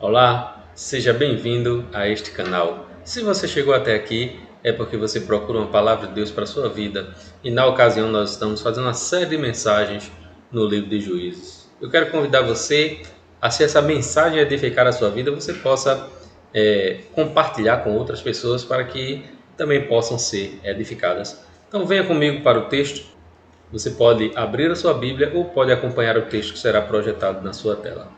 Olá, seja bem-vindo a este canal. Se você chegou até aqui, é porque você procura uma palavra de Deus para a sua vida e na ocasião nós estamos fazendo uma série de mensagens no livro de Juízes. Eu quero convidar você a, se essa mensagem edificar a sua vida, você possa compartilhar com outras pessoas para que também possam ser edificadas. Então venha comigo para o texto. Você pode abrir a sua Bíblia ou pode acompanhar o texto que será projetado na sua tela.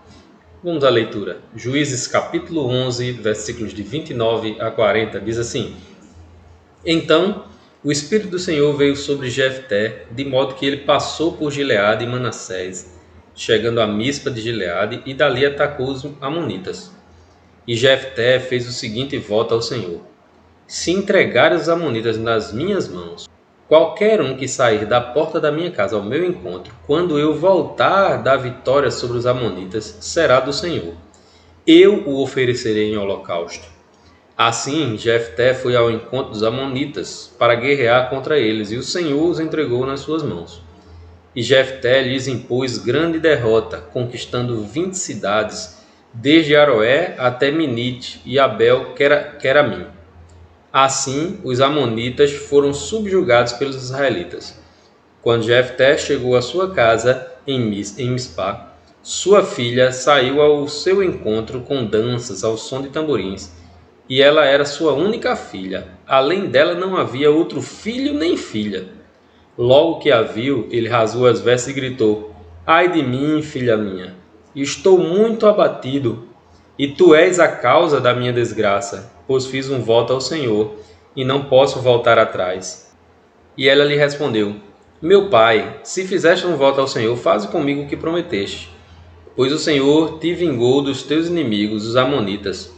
Vamos à leitura. Juízes capítulo 11, versículos de 29 a 40, diz assim: Então o Espírito do Senhor veio sobre Jefté, de modo que ele passou por Gileade e Manassés, chegando a Mispa de Gileade, e dali atacou os amonitas. E Jefté fez o seguinte voto ao Senhor: Se entregares os amonitas nas minhas mãos, qualquer um que sair da porta da minha casa ao meu encontro, quando eu voltar da vitória sobre os amonitas, será do Senhor. Eu o oferecerei em holocausto. Assim, Jefté foi ao encontro dos amonitas para guerrear contra eles, e o Senhor os entregou nas suas mãos. E Jefté lhes impôs grande derrota, conquistando 20 cidades, desde Aroé até Minite e Abel-Queramim. Assim, os amonitas foram subjugados pelos israelitas. Quando Jefté chegou à sua casa em Mispá, sua filha saiu ao seu encontro com danças ao som de tamborins, e ela era sua única filha. Além dela não havia outro filho nem filha. Logo que a viu, ele rasgou as vestes e gritou: Ai de mim, filha minha! Estou muito abatido, e tu és a causa da minha desgraça, pois fiz um voto ao Senhor, e não posso voltar atrás. E ela lhe respondeu: Meu pai, se fizeste um voto ao Senhor, faze comigo o que prometeste. Pois o Senhor te vingou dos teus inimigos, os amonitas.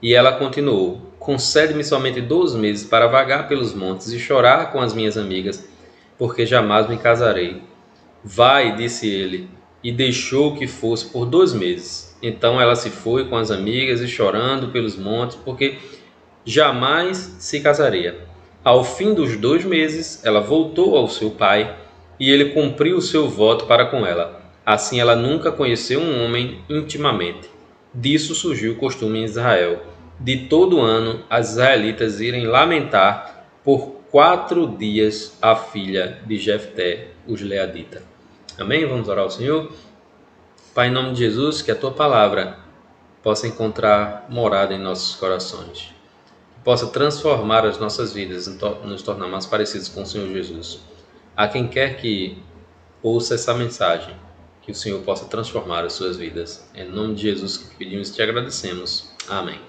E ela continuou: Concede-me somente 12 meses para vagar pelos montes e chorar com as minhas amigas, porque jamais me casarei. Vai, disse ele, e deixou que fosse por 2 meses. Então ela se foi com as amigas e chorando pelos montes, porque jamais se casaria. Ao fim dos 2 meses, ela voltou ao seu pai, e ele cumpriu o seu voto para com ela. Assim ela nunca conheceu um homem intimamente. Disso surgiu o costume em Israel, de todo ano as israelitas irem lamentar por 4 dias a filha de Jefté, os Leadita. Amém? Vamos orar ao Senhor? Pai, em nome de Jesus, que a Tua palavra possa encontrar morada em nossos corações, que possa transformar as nossas vidas, nos tornar mais parecidos com o Senhor Jesus. A quem quer que ouça essa mensagem, que o Senhor possa transformar as suas vidas. É em nome de Jesus que pedimos e te agradecemos. Amém.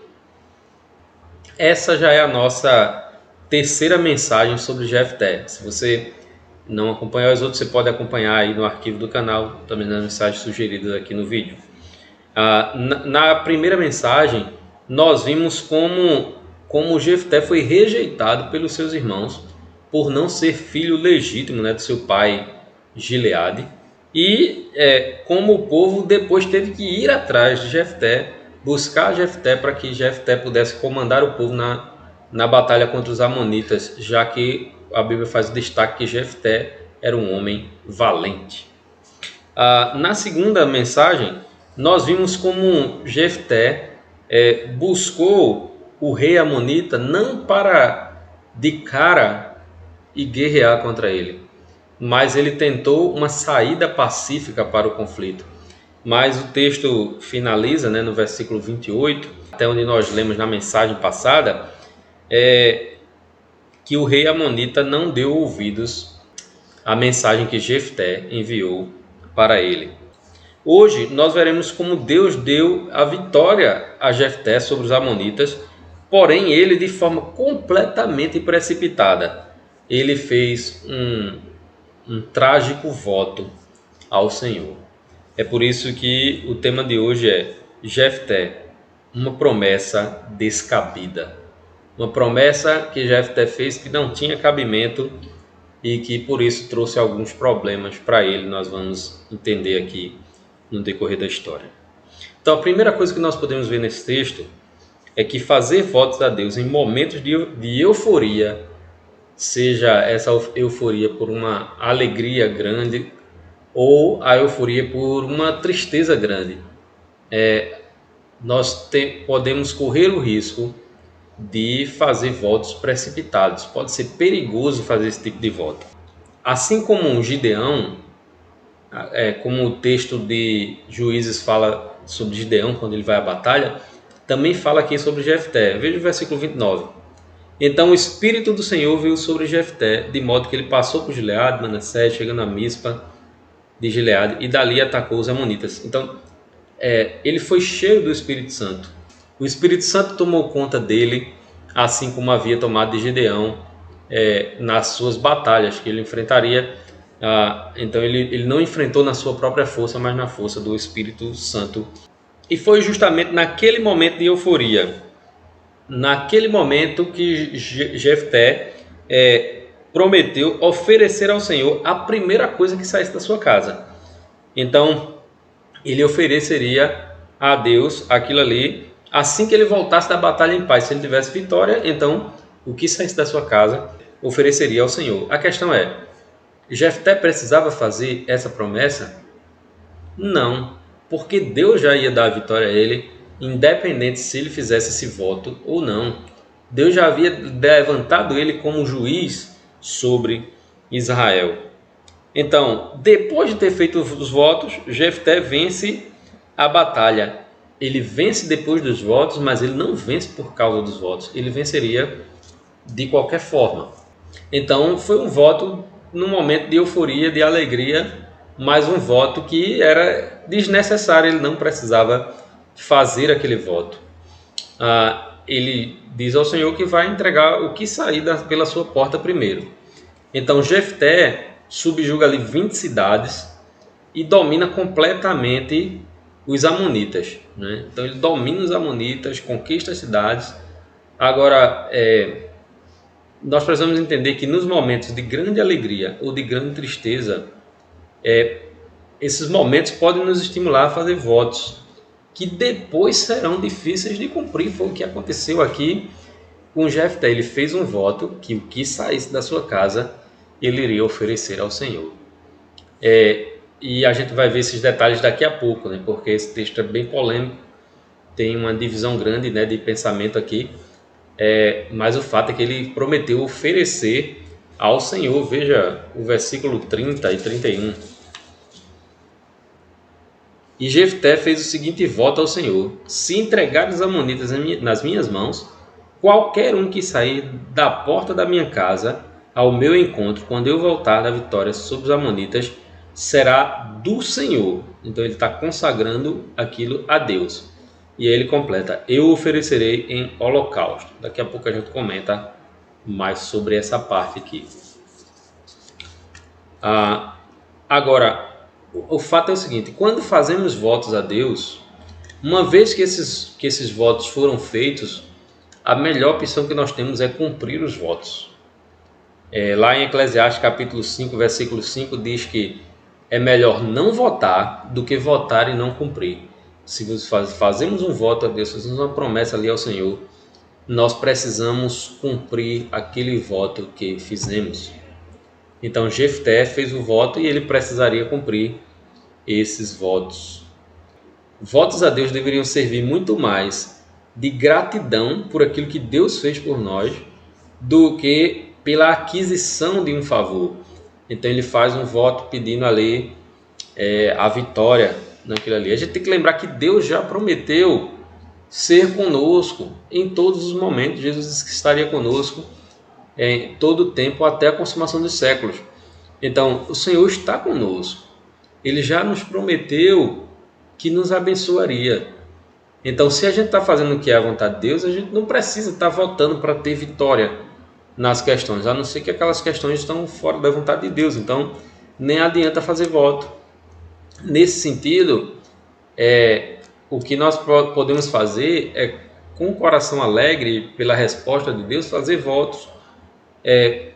Essa já é a nossa terceira mensagem sobre Jefté. Se você não acompanhou as outras, você pode acompanhar aí no arquivo do canal, também nas mensagens sugeridas aqui no vídeo. Na primeira mensagem, nós vimos como Jefté foi rejeitado pelos seus irmãos por não ser filho legítimo, né, do seu pai Gileade, e como o povo depois teve que ir atrás de Jefté, buscar Jefté para que Jefté pudesse comandar o povo na batalha contra os amonitas, já que a Bíblia faz o destaque que Jefté era um homem valente. Na segunda mensagem, nós vimos como Jefté buscou o rei amonita não para de cara e guerrear contra ele, mas ele tentou uma saída pacífica para o conflito. Mas o texto finaliza, né, no versículo 28, até onde nós lemos na mensagem passada, que o rei amonita não deu ouvidos à mensagem que Jefté enviou para ele. Hoje nós veremos como Deus deu a vitória a Jefté sobre os amonitas, porém ele de forma completamente precipitada. Ele fez um trágico voto ao Senhor. É por isso que o tema de hoje é Jefté, uma promessa descabida. Uma promessa que Jefté fez que não tinha cabimento e que por isso trouxe alguns problemas para ele. Nós vamos entender aqui no decorrer da história. Então, a primeira coisa que nós podemos ver nesse texto é que fazer votos a Deus em momentos de euforia, seja essa euforia por uma alegria grande ou a euforia por uma tristeza grande, podemos correr o risco de fazer votos precipitados. Pode ser perigoso fazer esse tipo de voto. Assim como o Gideão, como o texto de Juízes fala sobre Gideão quando ele vai à batalha, também fala aqui sobre Jefté. Veja o versículo 29. Então o Espírito do Senhor veio sobre Jefté, de modo que ele passou por Gileade, Manassés, chegando a Mispa de Gileade, e dali atacou os amonitas. Então, ele foi cheio do Espírito Santo. O Espírito Santo tomou conta dele, assim como havia tomado de Gideão nas suas batalhas que ele enfrentaria. Então ele não enfrentou na sua própria força, mas na força do Espírito Santo. E foi justamente naquele momento de euforia, naquele momento que Jefté prometeu oferecer ao Senhor a primeira coisa que saísse da sua casa. Então ele ofereceria a Deus aquilo ali assim que ele voltasse da batalha em paz. Se ele tivesse vitória, então o que saísse da sua casa ofereceria ao Senhor. A questão é, Jefté precisava fazer essa promessa? Não, porque Deus já ia dar a vitória a ele, independente se ele fizesse esse voto ou não. Deus já havia levantado ele como juiz sobre Israel. Então, depois de ter feito os votos, Jefté vence a batalha. Ele vence depois dos votos, mas ele não vence por causa dos votos. Ele venceria de qualquer forma. Então, foi um voto num momento de euforia, de alegria, mas um voto que era desnecessário. Ele não precisava fazer aquele voto. Ele diz ao Senhor que vai entregar o que sair pela sua porta primeiro. Então, Jefté subjuga ali 20 cidades e domina completamente os amonitas, né? Então ele domina os amonitas, conquista as cidades. Agora, nós precisamos entender que nos momentos de grande alegria ou de grande tristeza, esses momentos podem nos estimular a fazer votos que depois serão difíceis de cumprir. Foi o que aconteceu aqui com Jefté. Ele fez um voto que o que saísse da sua casa ele iria oferecer ao Senhor. E a gente vai ver esses detalhes daqui a pouco, né? Porque esse texto é bem polêmico, tem uma divisão grande, né, de pensamento aqui, mas o fato é que ele prometeu oferecer ao Senhor. Veja o versículo 30 e 31. E Jefté fez o seguinte voto ao Senhor: se entregar os amonitas nas minhas mãos, qualquer um que sair da porta da minha casa ao meu encontro, quando eu voltar da vitória sobre os amonitas, será do Senhor. Então ele está consagrando aquilo a Deus. E aí ele completa: eu oferecerei em holocausto. Daqui a pouco a gente comenta mais sobre essa parte aqui. Agora, o fato é o seguinte: quando fazemos votos a Deus, uma vez que esses votos foram feitos, a melhor opção que nós temos é cumprir os votos. Lá em Eclesiastes capítulo 5, versículo 5, diz que é melhor não votar do que votar e não cumprir. Se fazemos um voto a Deus, fazemos uma promessa ali ao Senhor, nós precisamos cumprir aquele voto que fizemos. Então Jefté fez o voto e ele precisaria cumprir esses votos. Votos a Deus deveriam servir muito mais de gratidão por aquilo que Deus fez por nós do que pela aquisição de um favor. Então ele faz um voto pedindo ali a vitória naquilo ali. A gente tem que lembrar que Deus já prometeu ser conosco em todos os momentos. Jesus disse que estaria conosco em todo o tempo até a consumação dos séculos. Então o Senhor está conosco. Ele já nos prometeu que nos abençoaria. Então, se a gente está fazendo o que é a vontade de Deus, a gente não precisa estar votando para ter vitória nas questões, a não ser que aquelas questões estão fora da vontade de Deus. Então, nem adianta fazer voto. Nesse sentido, o que nós podemos fazer é, com o coração alegre pela resposta de Deus, fazer votos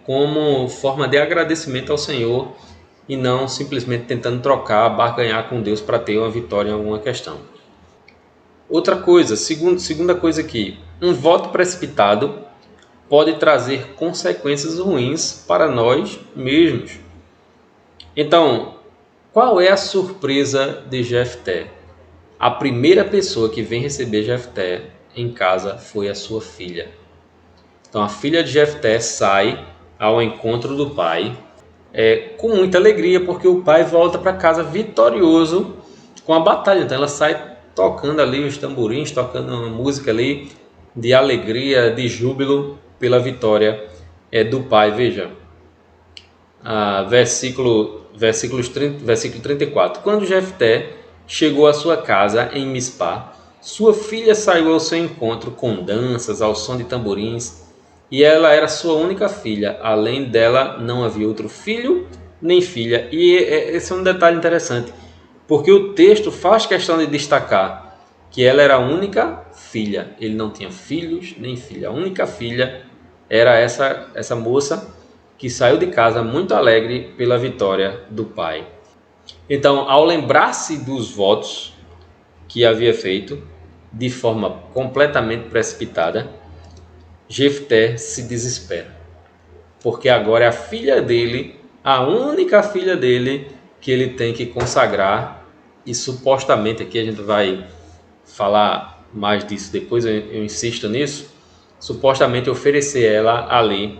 como forma de agradecimento ao Senhor e não simplesmente tentando trocar, barganhar com Deus para ter uma vitória em alguma questão. Outra coisa, segunda coisa aqui, um voto precipitado pode trazer consequências ruins para nós mesmos. Então, qual é a surpresa de Jefté? a primeira pessoa que vem receber Jefté em casa foi a sua filha. Então a filha de Jefté sai ao encontro do pai com muita alegria, porque o pai volta para casa vitorioso com a batalha. Então ela sai tocando ali os tamborins, tocando uma música ali de alegria, de júbilo pela vitória do pai. Veja, versículo 34. Quando Jefté chegou à sua casa em Mispá, sua filha saiu ao seu encontro com danças, ao som de tamborins, e ela era sua única filha. Além dela, não havia outro filho nem filha. E esse é um detalhe interessante, porque o texto faz questão de destacar que ela era a única filha. Ele não tinha filhos nem filha. A única filha era essa moça que saiu de casa muito alegre pela vitória do pai. Então, ao lembrar-se dos votos que havia feito de forma completamente precipitada, Jefté se desespera, porque agora é a filha dele, a única filha dele, que ele tem que consagrar, e supostamente, aqui a gente vai falar mais disso depois, eu insisto nisso, supostamente oferecer ela ali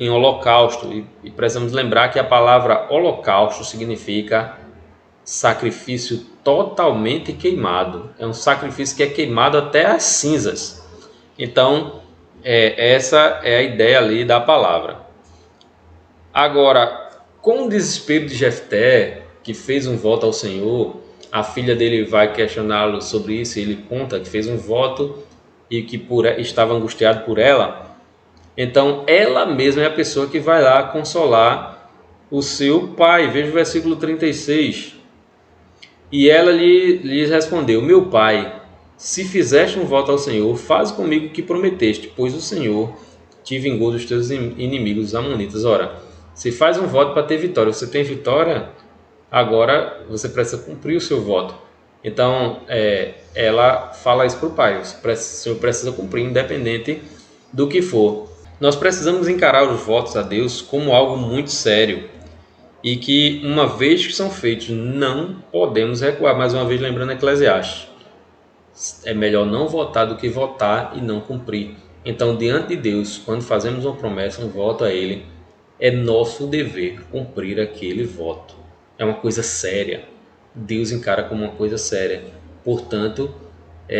em holocausto, e precisamos lembrar que a palavra holocausto significa sacrifício totalmente queimado, é um sacrifício que é queimado até as cinzas. Então, essa é a ideia ali da palavra. Agora, com o desespero de Jefté, que fez um voto ao Senhor, a filha dele vai questioná-lo sobre isso, e ele conta que fez um voto e que estava angustiado por ela. Então, ela mesma é a pessoa que vai lá consolar o seu pai. Veja o versículo 36. E ela lhes respondeu: meu pai, se fizeste um voto ao Senhor, faz comigo o que prometeste, pois o Senhor te vingou dos teus inimigos, os amonitas. Ora, se faz um voto para ter vitória, você tem vitória, agora você precisa cumprir o seu voto. Então, ela fala isso para o pai: o Senhor precisa cumprir, independente do que for. Nós precisamos encarar os votos a Deus como algo muito sério, e que, uma vez que são feitos, não podemos recuar. Mais uma vez, lembrando Eclesiastes, é melhor não votar do que votar e não cumprir. Então, diante de Deus, quando fazemos uma promessa, um voto a Ele, é nosso dever cumprir aquele voto. É uma coisa séria. Deus encara como uma coisa séria. Portanto,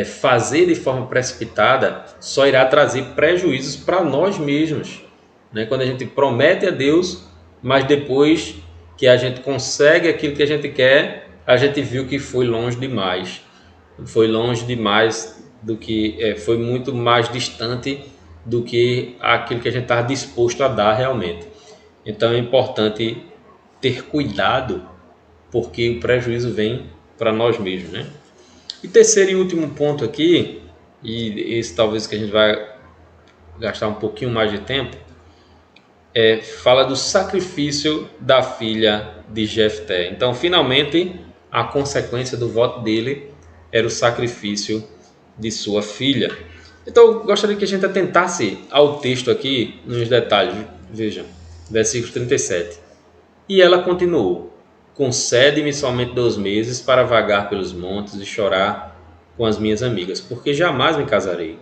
fazer de forma precipitada só irá trazer prejuízos para nós mesmos, né? Quando a gente promete a Deus, mas depois que a gente consegue aquilo que a gente quer, a gente viu que foi longe demais. Foi longe demais do que foi muito mais distante do que aquilo que a gente estava disposto a dar realmente. Então é importante ter cuidado, porque o prejuízo vem para nós mesmos, né? E terceiro e último ponto aqui, e esse talvez que a gente vai gastar um pouquinho mais de tempo, fala do sacrifício da filha de Jefté. Então, finalmente, a consequência do voto dele era o sacrifício de sua filha. Então, eu gostaria que a gente atentasse ao texto aqui, nos detalhes. Veja, versículo 37. E ela continuou: concede-me somente 2 meses para vagar pelos montes e chorar com as minhas amigas, porque jamais me casarei.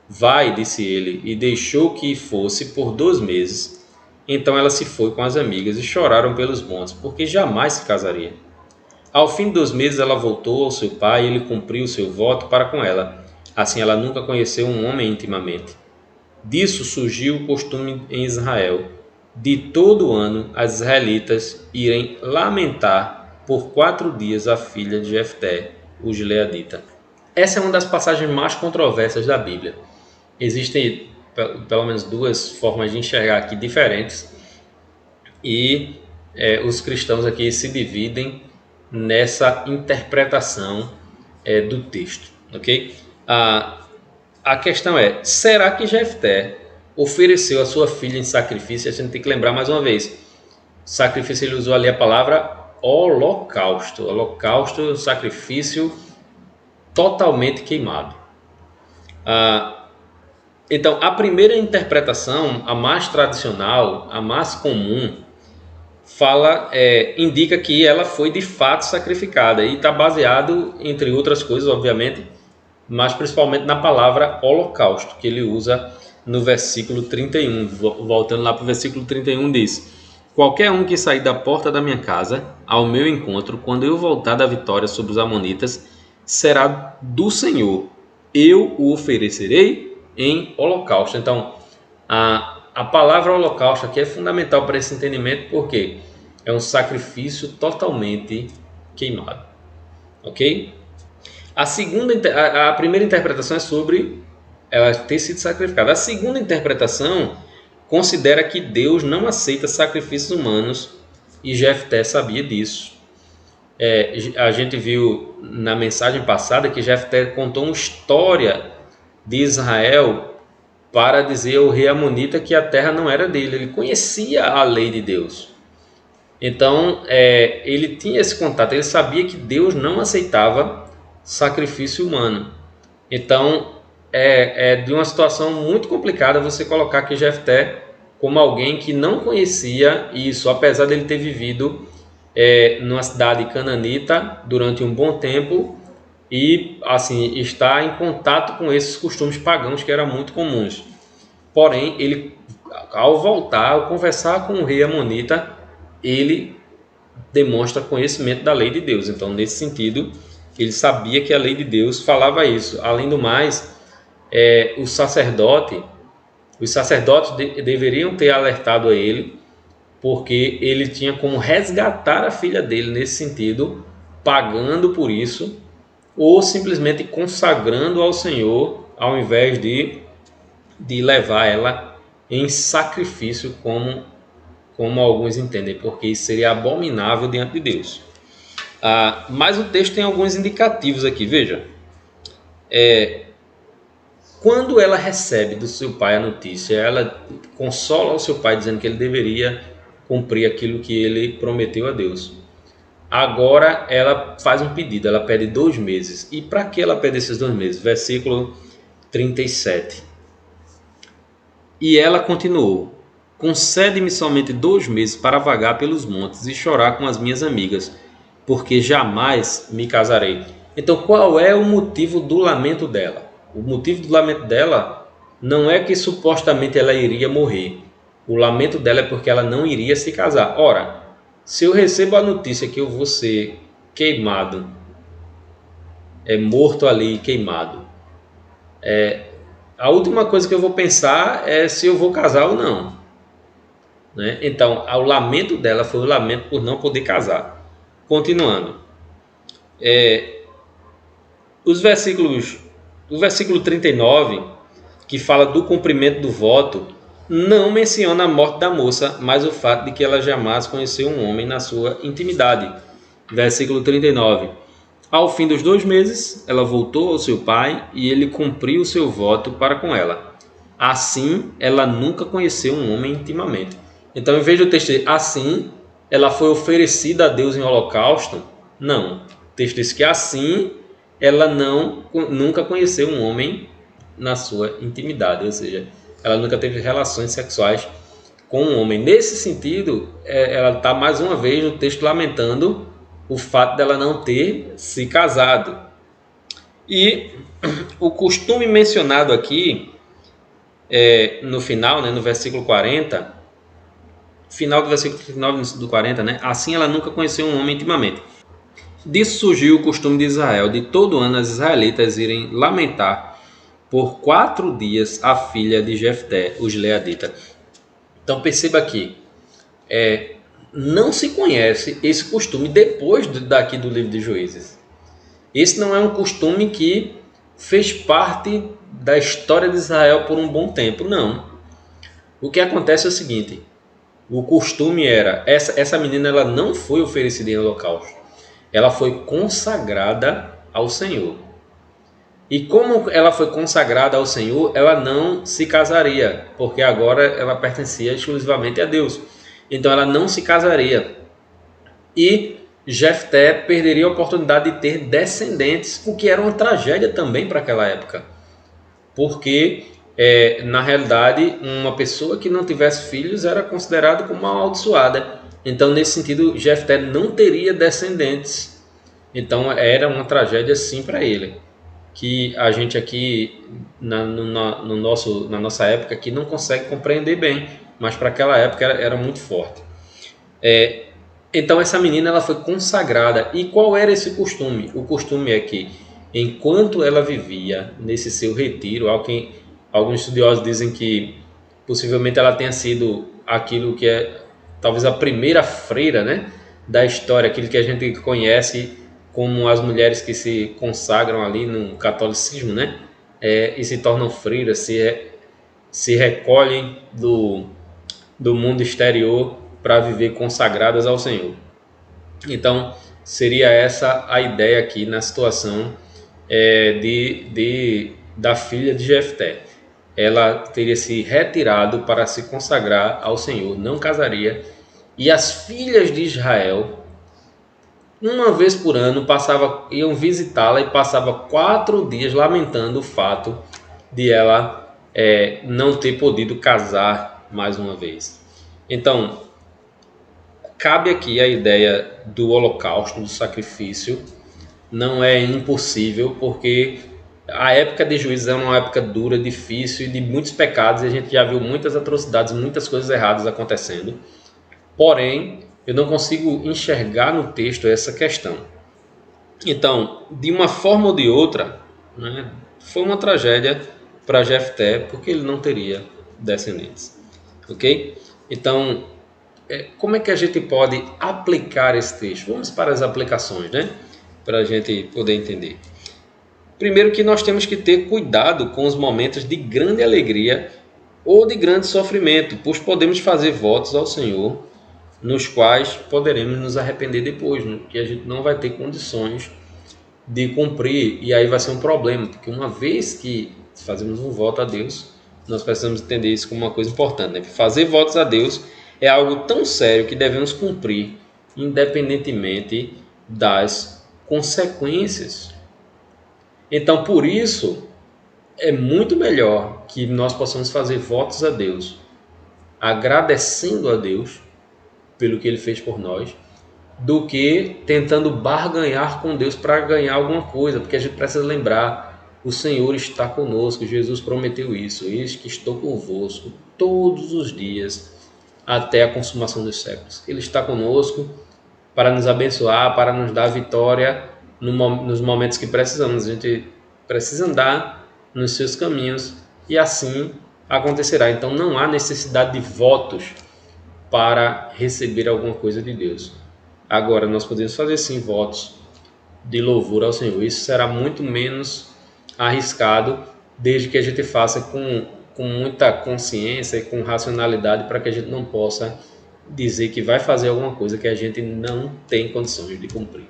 Vai, disse ele, e deixou que fosse por 2 meses. Então ela se foi com as amigas e choraram pelos montes, porque jamais se casaria. Ao fim de 2 meses ela voltou ao seu pai e ele cumpriu o seu voto para com ela. Assim ela nunca conheceu um homem intimamente. Disso surgiu o costume em Israel, de todo ano as israelitas irem lamentar por 4 dias a filha de Jefté, o gileadita. Essa é uma das passagens mais controversas da Bíblia. Existem pelo menos 2 formas de enxergar aqui diferentes, e os cristãos aqui se dividem nessa interpretação do texto, ok? A questão é: será que Jefté ofereceu a sua filha em sacrifício? A gente tem que lembrar mais uma vez, sacrifício, ele usou ali a palavra holocausto. Holocausto, sacrifício totalmente queimado. Então, a primeira interpretação, a mais tradicional, a mais comum, indica que ela foi de fato sacrificada e está baseado, entre outras coisas, obviamente, mas principalmente na palavra holocausto, que ele usa no versículo 31. Voltando lá para o versículo 31, diz: qualquer um que sair da porta da minha casa ao meu encontro, quando eu voltar da vitória sobre os amonitas, será do Senhor. Eu o oferecerei em holocausto. Então, a palavra holocausto aqui é fundamental para esse entendimento, porque é um sacrifício totalmente queimado. Ok? A primeira interpretação é sobre ela ter sido sacrificada. A segunda interpretação considera que Deus não aceita sacrifícios humanos e Jefté sabia disso. A gente viu na mensagem passada que Jefté contou uma história de Israel para dizer ao rei Amonita que a terra não era dele. Ele conhecia a lei de Deus. Então, ele tinha esse contato, ele sabia que Deus não aceitava sacrifício humano. Então, é de uma situação muito complicada você colocar aqui Jefté como alguém que não conhecia isso, apesar dele ter vivido numa cidade cananita durante um bom tempo e assim está em contato com esses costumes pagãos que eram muito comuns. Porém, ele, ao voltar, ao conversar com o rei Amonita, ele demonstra conhecimento da lei de Deus. Então, nesse sentido, ele sabia que a lei de Deus falava isso. Além do mais, os sacerdotes deveriam ter alertado a ele, porque ele tinha como resgatar a filha dele nesse sentido, pagando por isso, ou simplesmente consagrando ao Senhor, ao invés de levar ela em sacrifício, como alguns entendem, porque isso seria abominável diante de Deus. Mas o texto tem alguns indicativos aqui, veja. Quando ela recebe do seu pai a notícia, ela consola o seu pai dizendo que ele deveria cumprir aquilo que ele prometeu a Deus. Agora ela faz um pedido, ela pede 2 meses. E para que ela pede esses 2 meses? Versículo 37. E ela continuou: concede-me somente 2 meses para vagar pelos montes e chorar com as minhas amigas, porque jamais me casarei. Então, qual é o motivo do lamento dela? O motivo do lamento dela não é que supostamente ela iria morrer. O lamento dela é porque ela não iria se casar. Ora, se eu recebo a notícia que eu vou ser queimado, morto ali, queimado, a última coisa que eu vou pensar é se eu vou casar ou não. Né? Então, o lamento dela foi o lamento por não poder casar. Continuando. O versículo 39, que fala do cumprimento do voto, não menciona a morte da moça, mas o fato de que ela jamais conheceu um homem na sua intimidade. Versículo 39. Ao fim dos 2 meses, ela voltou ao seu pai e ele cumpriu o seu voto para com ela. Assim, ela nunca conheceu um homem intimamente. Então, em vez do texto dizer assim, ela foi oferecida a Deus em holocausto, não. O texto diz que assim, ela nunca conheceu um homem na sua intimidade, ou seja, ela nunca teve relações sexuais com um homem. Nesse sentido, ela está mais uma vez no texto lamentando o fato dela não ter se casado. E o costume mencionado aqui, no final, né, no versículo 40, final do versículo 39 do 40, né, assim ela nunca conheceu um homem intimamente. Disso surgiu o costume de Israel, de todo ano as israelitas irem lamentar por 4 dias a filha de Jefté, o gileadita. Então perceba aqui, não se conhece esse costume depois daqui do livro de Juízes. Esse não é um costume que fez parte da história de Israel por um bom tempo, não. O que acontece é o seguinte, o costume era, essa menina ela não foi oferecida em holocausto, ela foi consagrada ao Senhor. E como ela foi consagrada ao Senhor, ela não se casaria, porque agora ela pertencia exclusivamente a Deus. Então ela não se casaria. E Jefté perderia a oportunidade de ter descendentes, o que era uma tragédia também para aquela época. Porque, na realidade, uma pessoa que não tivesse filhos era considerada como uma amaldiçoada. Então, nesse sentido, Jefté não teria descendentes. Então, era uma tragédia sim para ele, que a gente aqui na nossa época aqui não consegue compreender bem, mas para aquela época era muito forte. Então essa menina ela foi consagrada. E qual era esse costume? O costume é que enquanto ela vivia nesse seu retiro, alguns estudiosos dizem que possivelmente ela tenha sido aquilo que é talvez a primeira freira, né, da história, aquilo que a gente conhece como as mulheres que se consagram ali no catolicismo, né, e se tornam freiras, se recolhem do mundo exterior para viver consagradas ao Senhor. Então, seria essa a ideia aqui na situação da filha de Jefté. Ela teria se retirado para se consagrar ao Senhor, não casaria. E as filhas de Israel, uma vez por ano, iam visitá-la e passava 4 dias lamentando o fato de ela não ter podido casar mais uma vez. Então, cabe aqui a ideia do holocausto, do sacrifício. Não é impossível, porque a época de Juízes é uma época dura, difícil e de muitos pecados, e a gente já viu muitas atrocidades, muitas coisas erradas acontecendo. Porém, eu não consigo enxergar no texto essa questão. Então, de uma forma ou de outra, né, foi uma tragédia para Jefté, porque ele não teria descendentes. Ok? Então, como é que a gente pode aplicar esse texto? Vamos para as aplicações, né? Para a gente poder entender. Primeiro que nós temos que ter cuidado com os momentos de grande alegria ou de grande sofrimento, pois podemos fazer votos ao Senhor, nos quais poderemos nos arrepender depois, né? Que a gente não vai ter condições de cumprir, e aí vai ser um problema, porque uma vez que fazemos um voto a Deus, nós precisamos entender isso como uma coisa importante, né? Fazer votos a Deus é algo tão sério que devemos cumprir, independentemente das consequências. Então, por isso, é muito melhor que nós possamos fazer votos a Deus, agradecendo a Deus pelo que Ele fez por nós, do que tentando barganhar com Deus para ganhar alguma coisa, porque a gente precisa lembrar, o Senhor está conosco, Jesus prometeu isso, eis que estou convosco todos os dias, até a consumação dos séculos. Ele está conosco para nos abençoar, para nos dar vitória nos momentos que precisamos. A gente precisa andar nos seus caminhos e assim acontecerá. Então não há necessidade de votos para receber alguma coisa de Deus. Agora, nós podemos fazer sim votos de louvor ao Senhor. Isso será muito menos arriscado, desde que a gente faça com muita consciência e com racionalidade, para que a gente não possa dizer que vai fazer alguma coisa que a gente não tem condições de cumprir.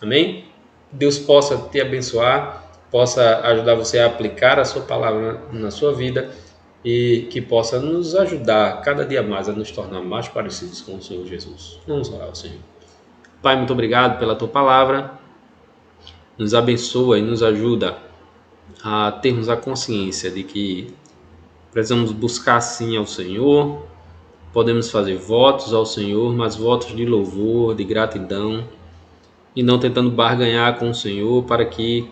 Amém? Deus possa te abençoar, possa ajudar você a aplicar a sua palavra na sua vida e que possa nos ajudar cada dia mais a nos tornar mais parecidos com o Senhor Jesus. Vamos orar ao Senhor. Pai, muito obrigado pela tua palavra. Nos abençoa e nos ajuda a termos a consciência de que precisamos buscar sim ao Senhor. Podemos fazer votos ao Senhor, mas votos de louvor, de gratidão, e não tentando barganhar com o Senhor para que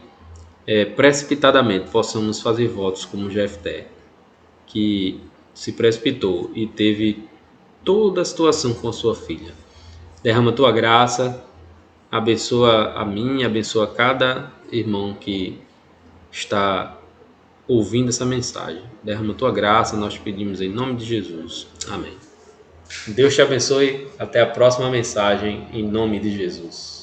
precipitadamente possamos fazer votos como Jefté, que se precipitou e teve toda a situação com a sua filha. Derrama a tua graça, abençoa a mim, abençoa cada irmão que está ouvindo essa mensagem. Derrama a tua graça, nós pedimos em nome de Jesus. Amém. Deus te abençoe. Até a próxima mensagem, em nome de Jesus.